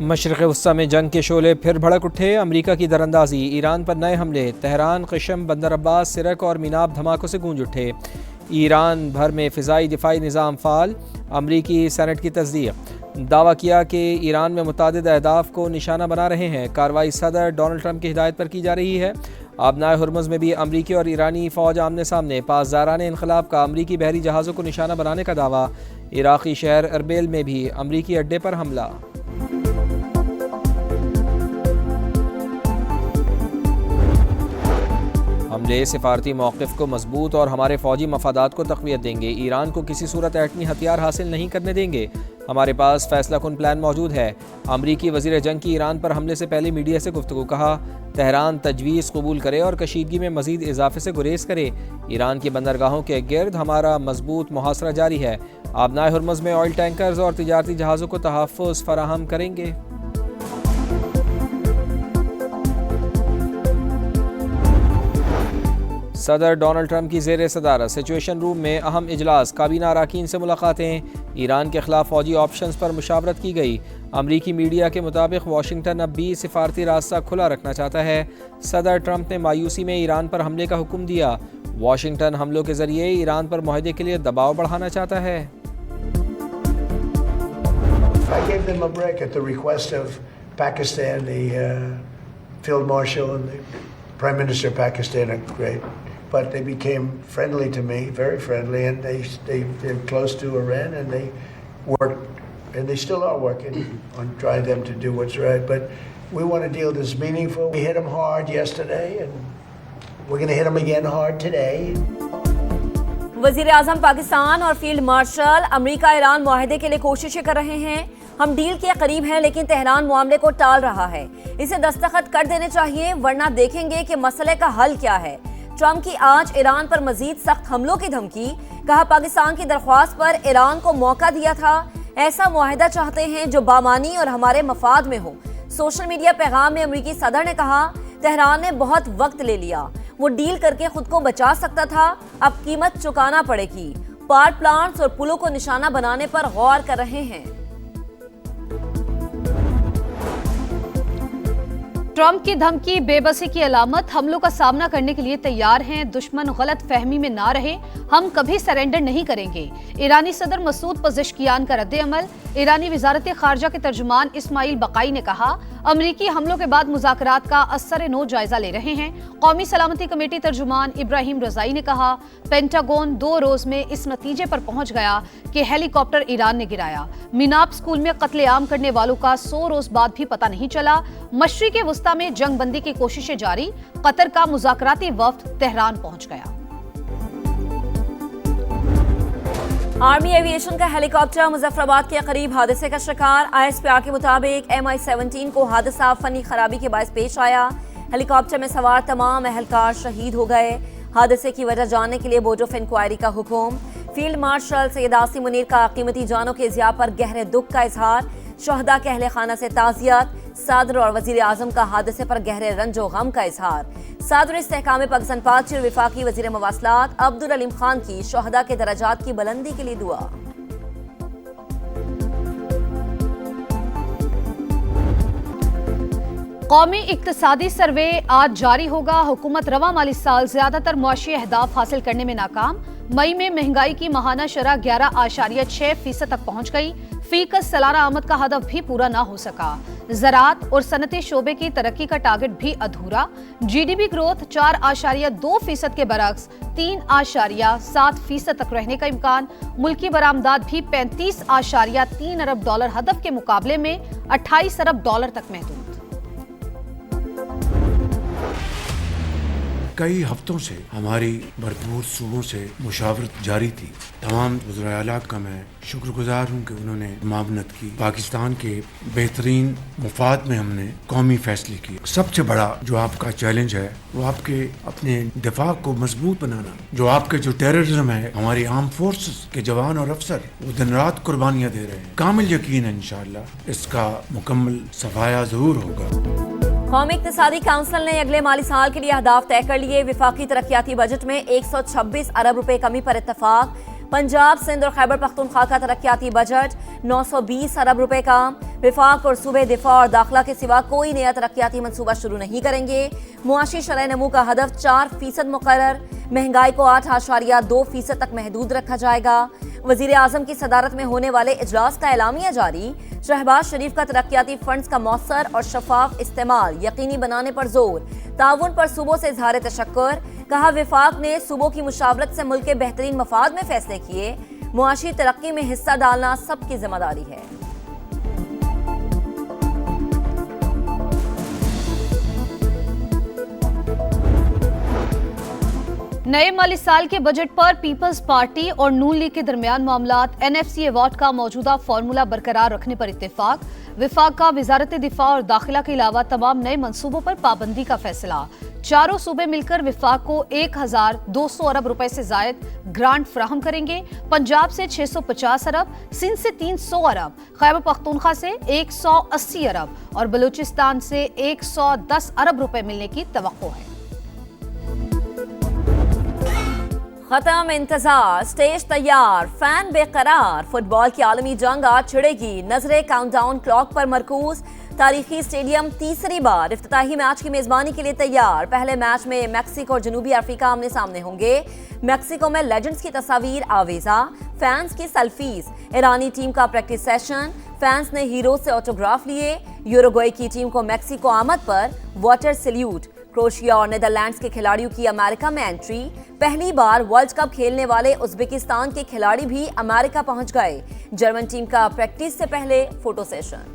मशरिक़ वस्ता में जंग के शोले फिर भड़क उठे। अमरीका की दरअंदाजी, ईरान पर नए हमले। तेहरान, क़िशम, बंदर अब्बास, सिरक और मिनाब धमाकों से गूंज उठे। ईरान भर में फ़िज़ाई दिफ़ाई निज़ाम फ़ाल। अमरीकी सेनेट की तस्दीक़। दावा किया कि ईरान में मुतादिद अहदाफ़ को निशाना बना रहे हैं। कार्रवाई सदर डोनाल्ड ट्रंप की हिदायत पर की जा रही है। आबनाए हुर्मुज़ में भी अमरीकी और ईरानी फ़ौज आमने सामने। पासदारान इनक़लाब का अमरीकी बहरी जहाज़ों को निशाना बनाने का दावा। इराक़ी शहर अरबिल में भी अमरीकी अड्डे पर हमला। हमले सिफारती मौक़िफ़ को मजबूत और हमारे फ़ौजी मफादात को तक़वियत देंगे। ईरान को किसी सूरत एटमी हथियार हासिल नहीं करने देंगे। हमारे पास फ़ैसला कुन प्लान मौजूद है। अमरीकी वज़ीर जंग की ईरान पर हमले से पहले मीडिया से गुफ्तगू। कहा, तेहरान तजवीज़ कबूल करे और कशीदगी में मज़ीद इजाफे से गुरेज करे। ईरान की बंदरगाहों के गिर्द हमारा मजबूत मुहासरा जारी है। आबनाए हुर्मुज़ में ऑयल टैंकर्स और तिजारती जहाज़ों को तहफ़्फ़ुज़ फराहम करेंगे। सदर डोनाल्ड ट्रंप की ज़ेर सदारत सिचुएशन रूम में अहम इजलास। काबीना अरकान से मुलाकातें। ईरान के खिलाफ फौजी ऑप्शंस पर मुशावरत की गई। अमरीकी मीडिया के मुताबिक वाशिंगटन अब भी सिफारती रास्ता खुला रखना चाहता है। सदर ट्रंप ने मायूसी में ईरान पर हमले का हुक्म दिया। वाशिंगटन हमलों के जरिए ईरान पर मुआहदे के लिए दबाव बढ़ाना चाहता है। I gave them a break at the request of Pakistan. The Field Marshal and the Prime Minister of Pakistan are great, but they became friendly to me, very friendly, and they're close to Iran, and they worked, and they still are working on trying them to do what's right. But we want a deal that's meaningful. We hit them hard yesterday, and we're going to hit them again hard today. वज़ीर आज़म पाकिस्तान और field marshal अमरीका Iran मुआहदे के लिए कोशिशें कर रहे हैं। हम deal के करीब हैं, लेकिन तेहरान मामले को टाल रहा है। इसे दस्तखत कर देने चाहिए, वरना देखेंगे कि मसले का हल क्या है। ट्रंप की आज ईरान पर मजीद सख्त हमलों की धमकी। कहा, पाकिस्तान की दरख्वास्त पर ईरान को मौका दिया था। ऐसा मुआहदा चाहते हैं जो बामानी और हमारे मफाद में हो। सोशल मीडिया पैगाम में अमरीकी सदर ने कहा, तेहरान ने बहुत वक्त ले लिया। वो डील करके खुद को बचा सकता था, अब कीमत चुकाना पड़ेगी। पावर प्लांट्स और पुलों को निशाना बनाने पर गौर कर रहे हैं। ट्रंप की धमकी बेबसी की अलामत। हमलों का सामना करने के लिए तैयार हैं। दुश्मन गलत फहमी में ना रहे, हम कभी सरेंडर नहीं करेंगे। ईरानी सदर मसूद पज़ेश्कियान का रद्द-ए-अमल। ईरानी वज़ारत खारजा के तर्जुमान इस्माइल बकाई ने कहा, अमरीकी हमलों के बाद मुज़ाकरात का असर-ए-नो जायजा ले रहे हैं। कौमी सलामती कमेटी तर्जुमान इब्राहिम रज़ाई ने कहा, पेंटागन 2 रोज में इस नतीजे पर पहुंच गया कि हेलीकॉप्टर ईरान ने गिराया। मिनाब स्कूल में कत्लेआम करने वालों का 100 रोज बाद भी पता नहीं चला। मशरिक़ वस्ता में जंग बंदी की कोशिशें जारी। कतर का मुज़ाकराती वफ्द तेहरान पहुंच गया। आर्मी एविएशन का हेलीकॉप्टर मुजफ्फराबाद के करीब हादसे का शिकार। ISPR के मुताबिक MI-17 को हादसा फनी खराबी के बायस पेश आया। हेलीकॉप्टर में सवार तमाम अहलकार शहीद हो गए। हादसे की वजह जानने के लिए बोर्ड ऑफ इंक्वायरी का हुक्म। फील्ड मार्शल सैयद आसिम मुनीर का कीमती जानों के ज़िया पर गहरे दुख का इजहार। शहदा के अहले खाना से ताज़ियत। सदर और वज़ीर आज़म का हादसे पर गहरे रंजो गम का इजहार। सदर इस्तेहकाम पाकिस्तान पार्टी और विफाकी वज़ीर मवासलात अब्दुल अलीम खान की शहदा के दराजात की बुलंदी के लिए दुआ। कौमी इक्तिसादी सर्वे आज जारी होगा। हुकूमत रवा माली साल ज्यादातर मुआशी अहदाफ हासिल करने में नाकाम। मई में महंगाई की माहाना शरह 11.6% तक पहुंच गई। फीकस सालाना आमद का हदफ भी पूरा ना हो सका। ज़राअत और सनती शोबे की तरक्की का टारगेट भी अधूरा। GDP ग्रोथ 4.2% के बरक्स 3.7% तक रहने का इम्कान। मुल्की बरामदात भी 35.3 अरब डॉलर हदफ के मुकाबले में 28 अरब डॉलर तक महदूद। कई हफ्तों से हमारी भरपूर सूबों से मुशावरत जारी थी। तमाम वज़ीर आला का मैं शुक्रगुजार हूँ कि उन्होंने मामनत की। पाकिस्तान के बेहतरीन मुफाद में हमने कौमी फैसले किए। सबसे बड़ा जो आपका चैलेंज है वो आपके अपने दिफा को मजबूत बनाना। जो आपके जो टेररिज्म है, हमारी आर्म फोर्सेस के जवान और अफसर वो दिन रात कुर्बानियाँ दे रहे हैं। कामिल यकीन है इंशाअल्लाह इसका मुकम्मल सफाया ज़रूर होगा। कौमी इक्तिसादी काउंसिल ने अगले माली साल के लिए अहदाफ तय कर लिए। विफाकी तरक्याती बजट में 126 अरब रुपए कमी पर इत्तफाक। पंजाब, सिंध और खैबर पख्तूनख्वा का तरक्याती बजट 920 अरब रुपए का। विफाक और सूबे दिफा और दाखिला के सिवा कोई नया तरक्याती मंसूबा शुरू नहीं करेंगे। मुआशी शरह नमू का हदफ 4% मुकर्रर, महंगाई को 8.2% तक महदूद रखा जाएगा। वजीर आजम की सदारत में होने वाले इजलास का एलामिया जारी। शहबाज शरीफ का तरक्याती फंड्स का मौसर और शफाफ इस्तेमाल यकीनी बनाने पर जोर। ताउन पर सूबों से इजहार तशक्कुर। कहा विफाक ने सूबों की मुशावरत से मुल्क के बेहतरीन मफाद में फैसले किए। मुआशी तरक्की में हिस्सा डालना सबकी जिम्मेदारी है। नए माली साल के बजट पर पीपल्स पार्टी और नून लीग के दरमियान मामलात। एनएफसी अवार्ड का मौजूदा फार्मूला बरकरार रखने पर इत्तेफाक। विफाक का वजारत दिफा और दाखिला के अलावा तमाम नए मंसूबों पर पाबंदी का फैसला। चारों सूबे मिलकर विफाक को 1200 अरब रुपए से जायद ग्रांट फराहम करेंगे। पंजाब से 650 अरब, सिंध से 300 अरब, खैबर पख्तूनख्वा से 180 अरब और बलूचिस्तान से 110 अरब रुपए मिलने की तवक्को है। खत्म इंतजार, स्टेज तैयार, फैन बेकरार। फुटबॉल की आलमी जंग आज छिड़ेगी। नजरें काउंटडाउन क्लॉक पर मरकूज। तारीखी स्टेडियम तीसरी बार इफ्तिताही मैच की मेजबानी के लिए तैयार। पहले मैच में मैक्सिको और जनूबी अफ्रीका आमने सामने होंगे। मैक्सिको में लेजेंड्स की तस्वीर आवेजा, फैंस की सेल्फीज। ईरानी टीम का प्रैक्टिस सेशन, फैंस ने हीरो से ऑटोग्राफ लिए। यूरुग्वे की टीम को मैक्सिको आमद पर वाटर सैल्यूट। क्रोएशिया और नीदरलैंड्स के खिलाड़ियों की अमेरिका में एंट्री। पहली बार वर्ल्ड कप खेलने वाले उज्बेकिस्तान के खिलाड़ी भी अमेरिका पहुंच गए। जर्मन टीम का प्रैक्टिस से पहले photo session.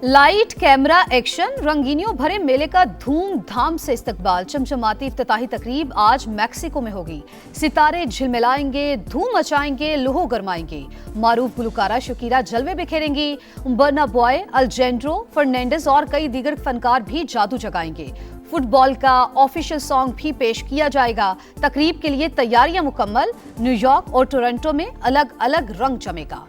Light camera action, रंगीनियों भरे मेले का धूमधाम से इस्तकबाल। चमचमाती इफ्तिताही तकरीब आज मैक्सिको में होगी। सितारे झिलमिलाएंगे, धूम मचाएंगे, लूहो गरमाएंगे। मारूफ गुलकारा शकीरा जलवे बिखेरेंगी। बर्ना बॉय, अल्जेंड्रो फर्नांडिस और कई दीगर फनकार भी जादू जगाएंगे। फुटबॉल का ऑफिशियल सॉन्ग भी पेश किया जाएगा। तकरीब के लिए तैयारियां मुकम्मल। न्यूयॉर्क और टोरंटो में अलग अलग रंग जमेगा।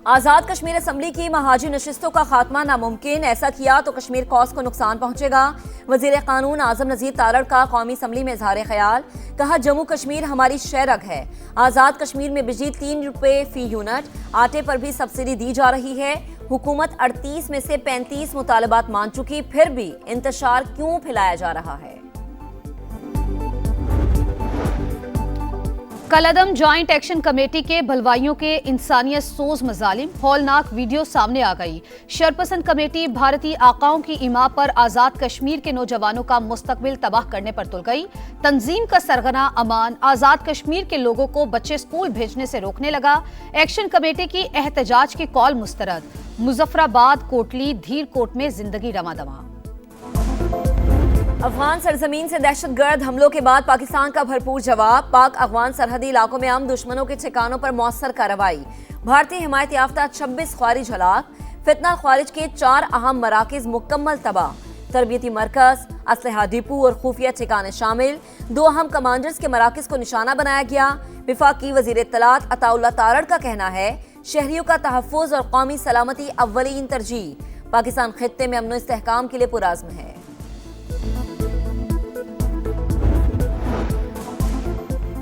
आजाद कश्मीर असम्बली की महाजी नशिस्तों का खात्मा नामुमकिन। ऐसा किया तो कश्मीर कॉज को नुकसान पहुंचेगा। वजीर कानून आजम नजीर तारड़ का कौमी असम्बली में इजहार ख्याल। कहा जम्मू कश्मीर हमारी शेरग है। आजाद कश्मीर में बिजली 3 रुपए फी यूनिट। आटे पर भी सब्सिडी दी जा रही है। हुकूमत 38 में से 35 मुतालबात मान चुकी, फिर भी इंतशार क्यों फैलाया जा रहा है। कलअदम जॉइंट एक्शन कमेटी के भलवाइयों के इंसानियत सोज मजालिम, हौलनाक वीडियो सामने आ गई। शरपसंद कमेटी भारतीय आकाओं की इमा पर आजाद कश्मीर के नौजवानों का मुस्तकबिल तबाह करने पर तुल गई। तंजीम का सरगना अमान आजाद कश्मीर के लोगों को बच्चे स्कूल भेजने से रोकने लगा। एक्शन कमेटी की एहतजाज की कॉल मुस्तरद। मुजफ्फराबाद, कोटली, धीरकोट में जिंदगी रमादमा। अफगान सरजमीन से दहशतगर्द हमलों के बाद पाकिस्तान का भरपूर जवाब। पाक अफगान सरहदी इलाकों में हम दुश्मनों के ठिकानों पर मौसर कार्रवाई। भारतीय हिमायत याफ्ता 26 ख्वारिज हलाक। फितना ख्वारिज के 4 अहम मराकिज मुकम्मल तबाह। तरबियती मरकज, असलहा डिपो और खुफिया ठिकाने शामिल। 2 अहम कमांडर्स के मराकिज को निशाना बनाया गया। वफाकी वजीर इत्तलात अताउल्लाह तारड़ का कहना है शहरियों का तहफ़्फ़ुज़ और कौमी सलामती अव्वलीन तरजीह। पाकिस्तान खित्ते में अमन व इस्तेहकाम के लिए पुरअज़्म है।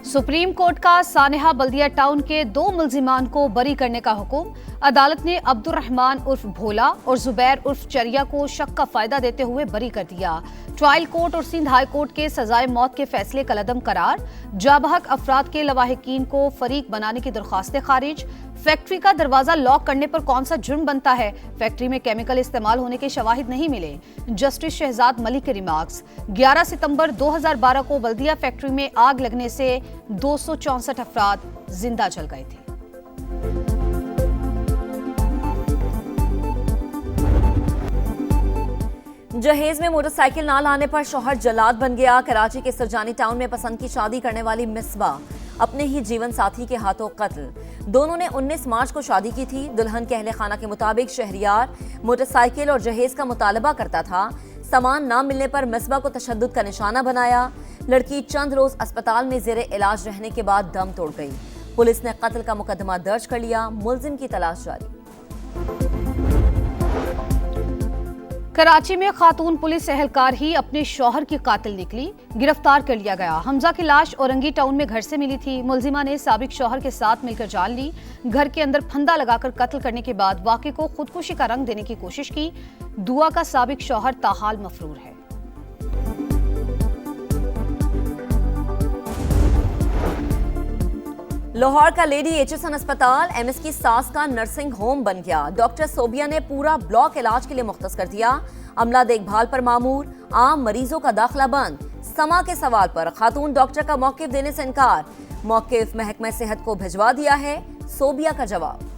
सुप्रीम कोर्ट का सानेहा बल्दिया टाउन के 2 मुल्जिमान को बरी करने का हुक्म। अदालत ने अब्दुर्रहमान उर्फ भोला और जुबैर उर्फ चरिया को शक का फायदा देते हुए बरी कर दिया। ट्रायल कोर्ट और सिंध हाई कोर्ट के सजाए मौत के फैसले कलअदम करार। जाबहक अफराद के लवाहिकीन को फरीक बनाने की दरख्वास्तें खारिज। फैक्ट्री का दरवाजा लॉक करने पर कौन सा जुर्म बनता है? फैक्ट्री में केमिकल इस्तेमाल होने के शवाहिद नहीं मिले। जस्टिस शहजाद मलिक के रिमार्क्स। 11 सितंबर 2012 को बल्दिया फैक्ट्री में आग लगने से 264 अफराद जिंदा जल गए थे। जहेज में मोटरसाइकिल ना लाने पर शौहर जल्लाद बन गया। कराची के सरजानी टाउन में पसंद की शादी करने वाली मिसबा अपने ही जीवन साथी के हाथों कत्ल। दोनों ने 19 मार्च को शादी की थी। दुल्हन के अहले खाना के मुताबिक शहरियार मोटरसाइकिल और जहेज का मुतालबा करता था। सामान ना मिलने पर मिसबा को तशद्दुद का निशाना बनाया। लड़की चंद रोज अस्पताल में जेरे इलाज रहने के बाद दम तोड़ गई। पुलिस ने कत्ल का मुकदमा दर्ज कर लिया। मुलजिम की तलाश जारी। कराची में खातून पुलिस एहलकार ही अपने शौहर की कातिल निकली, गिरफ्तार कर लिया गया। हमजा की लाश औरंगी टाउन में घर से मिली थी। मुलजिमा ने साबिक शौहर के साथ मिलकर जान ली। घर के अंदर फंदा लगाकर कत्ल करने के बाद वाक़े को खुदकुशी का रंग देने की कोशिश की। दुआ का साबिक शौहर ताहाल मफरूर है। लाहौर का लेडी एचएसएन अस्पताल एमएस की सास का नर्सिंग होम बन गया। डॉक्टर सोबिया ने पूरा ब्लॉक इलाज के लिए मुख्तस कर दिया। अमला देखभाल पर मामूर, आम मरीजों का दाखिला बंद। समा के सवाल पर खातून डॉक्टर का मौकिफ देने से इनकार। मौकिफ महकमा सेहत को भिजवा दिया है, सोबिया का जवाब।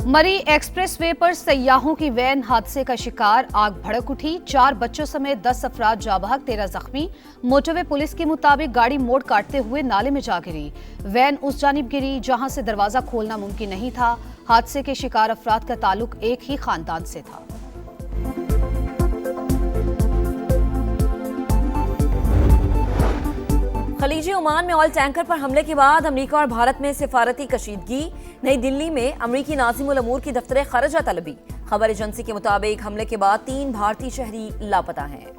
मरी एक्सप्रेस वे पर सयाहों की वैन हादसे का शिकार, आग भड़क उठी। 4 बच्चों समेत 10 अफराद जाबहक, 13 जख्मी। मोटरवे पुलिस के मुताबिक गाड़ी मोड़ काटते हुए नाले में जा गिरी। वैन उस जानिब गिरी जहां से दरवाजा खोलना मुमकिन नहीं था। हादसे के शिकार अफराद का ताल्लुक एक ही खानदान से था। खलीजी ओमान में ऑयल टैंकर पर हमले के बाद अमेरिका और भारत में सिफारती कशीदगी। नई दिल्ली में अमेरिकी नाज़िमुल अमूर की दफ्तर खरजा तलबी। खबर एजेंसी के मुताबिक हमले के बाद 3 भारतीय शहरी लापता हैं।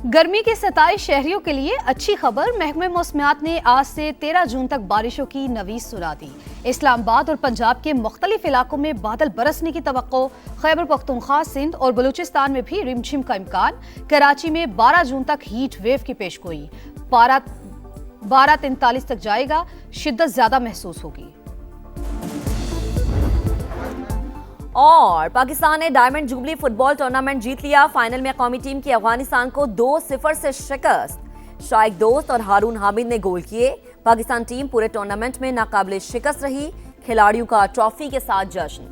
गर्मी के 27 शहरियों के लिए अच्छी खबर। महकमे मौसमियात ने आज से 13 जून तक बारिशों की नवीस सुना दी। इस्लामाबाद और पंजाब के मुख्तलिफ इलाकों में बादल बरसने की तवक्को। खैबर पख्तूनख्वा, सिंध और बलूचिस्तान में भी रिमझिम का इम्कान। कराची में 12 जून तक हीट वेव की पेशगोई। पारा 12:43 तक जाएगा। शिद्दत ज्यादा महसूस होगी। और पाकिस्तान ने डायमंड जुबली फुटबॉल टूर्नामेंट जीत लिया। फाइनल में कौमी टीम की अफगानिस्तान को 2-0 से शिकस्त। शाइक दोस्त और हारून हामिद ने गोल किए। पाकिस्तान टीम पूरे टूर्नामेंट में नाकाबिले शिकस्त रही। खिलाड़ियों का ट्रॉफी के साथ जश्न।